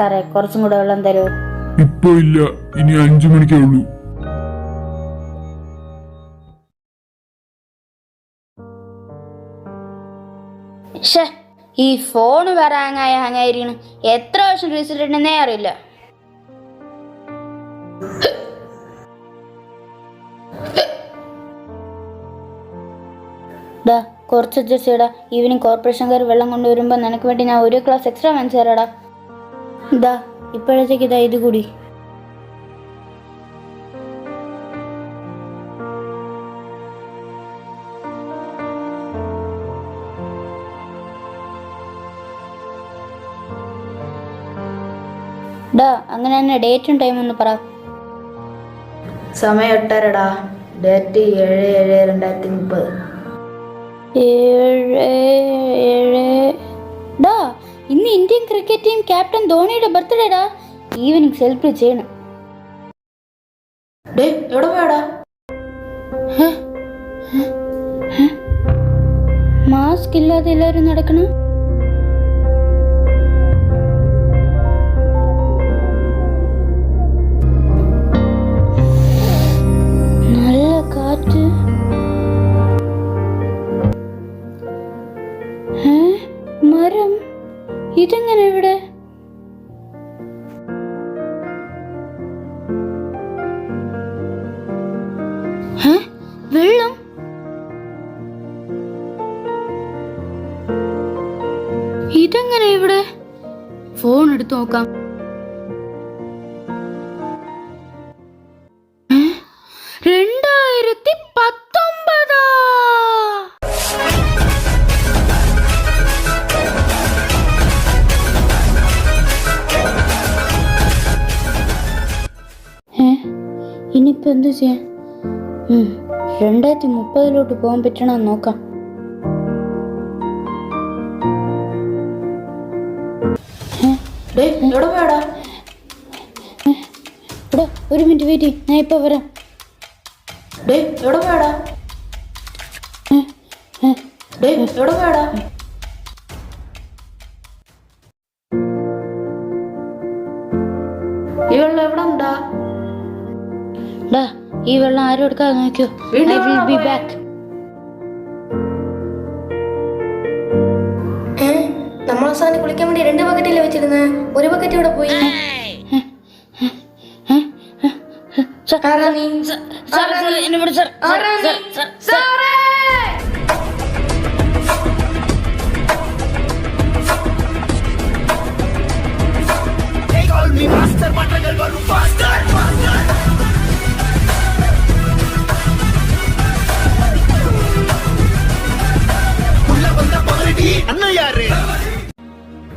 സാറേ കുറച്ചും കൂടെ വെള്ളം തരൂ. ഇപ്പൊ ഇല്ല, ഇനി 5 മണിക്കേ ഉള്ളൂ. ഈ ഫോണ് വേറെ ഹാങ്ങായിരിക്കണം. എത്ര വർഷം റിസൾട്ട് ഉണ്ടെന്നേ അറിയില്ല. കുറച്ച് അഡ്ജസ്റ്റ് ചെയ്യടാ. ഈവനിങ് കോർപ്പറേഷൻകാർ വെള്ളം കൊണ്ടുവരുമ്പോൾ നിനക്ക് വേണ്ടി ഞാൻ 1 ഗ്ലാസ് എക്സ്ട്രാ വാങ്ങിച്ചു തരാടാ. ഇതാ ഇപ്പോഴത്തേക്ക് ഇതാ ഇത് കൂടി. അങ്ങനെ തന്നെ ഡേറ്റും ടൈമും ഒന്ന് പറ. സമയം 8:30. ഡേറ്റ് 7/7/2030. 7/7. ഇന്ന് ഇന്ത്യൻ ക്രിക്കറ്റ് ടീം ക്യാപ്റ്റൻ ധോണിയുടെ ബർത്ത്ഡേടാ. ഈവനിങ് സെലിബ്രേറ്റ് ചെയ്യണം. എവിടെ പോയടാ? മാസ്ക് ഇല്ലാതെ എല്ലാവരും നടക്കണം. നല്ല കാറ്റ്. മരം ഇതെങ്ങനെ ഇവിടെ? വെള്ളം ഇതെങ്ങനെ ഇവിടെ? ഫോൺ എടുത്ത് നോക്കാം. 2019. ഇനിയിപ്പോ എന്ത് ചെയ്യാൻ? 2030 പോകാൻ പറ്റണമെന്ന് നോക്കാം. എവിടെ പോയടാ? ഇവിടെ 1 മിനിറ്റ് വെയിറ്റ് ചെയ്യ്, ഞാൻ ഇപ്പൊ വരാം. എവിടെ പോയടാ? എവിടെ പോയടാ? ഈ വെള്ളം എവിടെ ഉണ്ടാ? ഈ വെള്ളം ആരും എടുക്കാതെ നോക്കിയോ. I will be back. നമ്മൾ അവസാനം കുളിക്കാൻ വേണ്ടി 2 ബക്കറ്റല്ലേ വെച്ചിരുന്നേ? 1 ബക്കറ്റ് ഇവിടെ പോയി.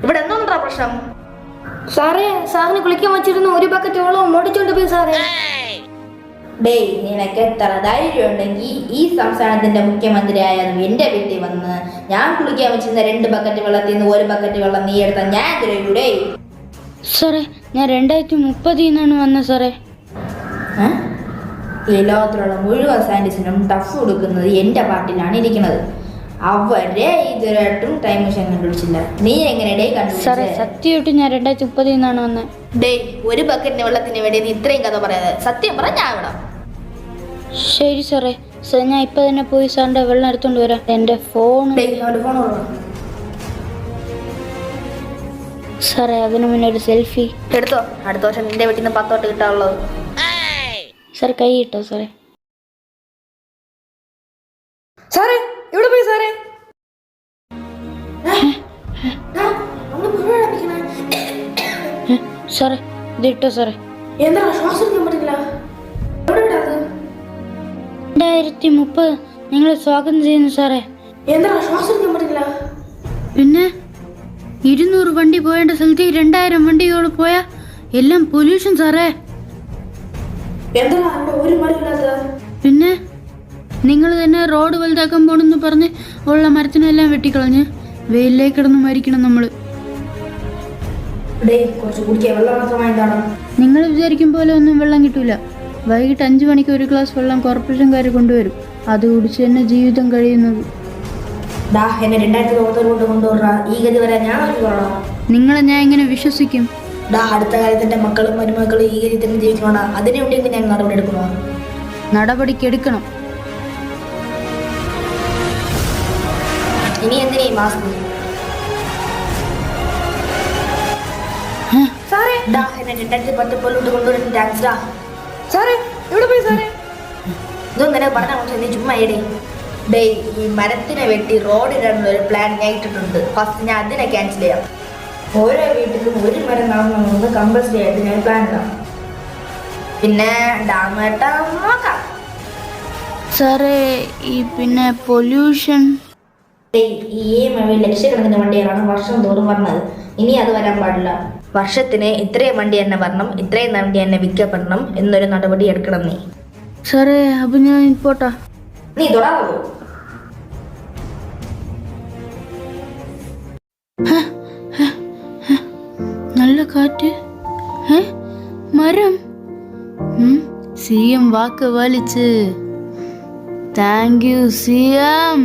ഇവിടെ എന്താ പ്രശ്നം? സാറേ, സാറിന് കുളിക്കാൻ വെച്ചിരുന്ന 1 ബക്കറ്റ് വെള്ളം ഓടിച്ചോണ്ട് പോയി സാറേ. നിനക്ക് എത്ര ധൈര്യം ഉണ്ടെങ്കിൽ ഈ സംസ്ഥാനത്തിന്റെ മുഖ്യമന്ത്രിയായതും എന്റെ വീട്ടിൽ വന്ന് ഞാൻ കുളിക്കാൻ വെച്ചിരുന്ന 2 ബക്കറ്റ് വെള്ളത്തിൽ നിന്ന് 1 ബക്കറ്റ് വെള്ളം നീ എടുത്താൽ ഞാൻ തരൂടേ? സാറേ, ഞാൻ 2030 വന്നത് സാറേ. ഈ ലോകത്തിലുള്ള മുഴുവൻ സയന്റിസ്റ്റിനും ടഫ് കൊടുക്കുന്നത് എന്റെ പാർട്ടിയിലാണ് ഇരിക്കുന്നത്. അവരെ ഇതുവരായിട്ടും ടൈം മെഷീൻ കണ്ടുപിടിച്ചില്ല. നീ എങ്ങനെ സാറേ? സത്യമായിട്ട് ഞാൻ 2030 വന്നത്. 1 ബക്കറ്റിന് വെള്ളത്തിന് വേണ്ടി നീ ഇത്രയും കഥ പറയാതെ സത്യം പറ, ഞാൻ വിടാം. ശരി സാറേ. സാർ, ഞാൻ ഇപ്പൊ തന്നെ പോയി സാറിന്റെ വെള്ളം എടുത്തോണ്ട് വരാം. എന്റെ ഫോൺ സാറേ, അതിനു മുന്നേ ഒരു സെൽഫി എടുത്തോ. അടുത്ത വർഷം നിന്റെ വീട്ടിൽ നിന്ന് 10 തൊട്ട് കിട്ടാനുള്ളത്. സാർ, കൈ കിട്ടോ സാറേ? സാറേ, എവിടെ പോയി സാറേ? സാറേ, ഇത് ഇട്ടോ സാറേ. എന്താ ശ്വാസം പറ്റില്ല? 2030 നിങ്ങൾ സ്വാഗതം ചെയ്യുന്നു സാറേ. എന്താ ശ്വാസം പറ്റില്ല? പിന്നെ 200 വണ്ടി പോയേണ്ട സ്ഥലത്ത് 2000 വണ്ടികൾ പോയാ എല്ലാം പൊല്യൂഷൻ സാറേ. പിന്നെ നിങ്ങൾ തന്നെ റോഡ് വലുതാക്കാൻ പോണെന്ന് പറഞ്ഞ് ഉള്ള മരത്തിനെല്ലാം വെട്ടിക്കളഞ്ഞ് വെയിലേക്ക് കിടന്ന് മരിക്കണം നമ്മള്. നിങ്ങൾ വിചാരിക്കും പോലെ ഒന്നും വെള്ളം കിട്ടൂല. വൈകിട്ട് 5 മണിക്ക് 1 ഗ്ലാസ് വെള്ളം കോർപ്പറേഷൻകാർ കൊണ്ടുവരും. അത് കുടിച്ച് തന്നെ ജീവിതം കഴിയുന്നത്. നിങ്ങളെ ഞാൻ എങ്ങനെ വിശ്വസിക്കും? അടുത്ത കാലത്ത് എൻ്റെ മക്കളും മരുമക്കളും ഈ രീതിയിൽ തന്നെ ജീവിക്കണോ? അതിനു വേണ്ടി ഞാൻ നടപടി എടുക്കണോ? നടപടിക്കെടുക്കണം. ഇനി എന്തിനാ ഈ മാസ്ക്? സാറേ എന്നെ 2010 പോലോട്ട് കൊണ്ടുവരുന്ന ടാക്സ് സാറേ എവിടെ പോയി സാറേ? ഇതൊന്നും നിനക്ക് പറഞ്ഞാൽ നീ ചുമ്മാ ഇടേ. ഡേയ്, ഈ മരത്തിനെ വെട്ടി റോഡിടാനുള്ള ഒരു പ്ലാൻ ഞാൻ ഇട്ടിട്ടുണ്ട്. ഫസ്റ്റ് ഞാൻ അതിനെ ക്യാൻസൽ ചെയ്യാം. ഓരോ വീട്ടിലും ഒരു മരം നടന്നു കമ്പൽസറി ആയിട്ട് ഞാൻ പ്ലാൻ ഇടാം. പിന്നെ ഡാം വെട്ടാൻ നോക്കാം. സാറേ ഈ പിന്നെ പൊല്യൂഷൻ. ഈ ലക്ഷക്കണക്കിന് വണ്ടികളാണ് വർഷം തോറും വന്നത്. ഇനി അത് വരാൻ പാടില്ല. വർഷത്തിന് ഇത്രയും വണ്ടി തന്നെ വരണം, ഇത്രയും വണ്ടി തന്നെ വിൽക്കപ്പെടണം എന്നൊരു നടപടി എടുക്കണം നീ. സാറേ അപ്പൊ ഞാൻ പോട്ടാ. നീ തൊടാവോ? നല്ല കാറ്റ്, മരം. CM വാക്ക് വലിച്ച്. Thank you CM.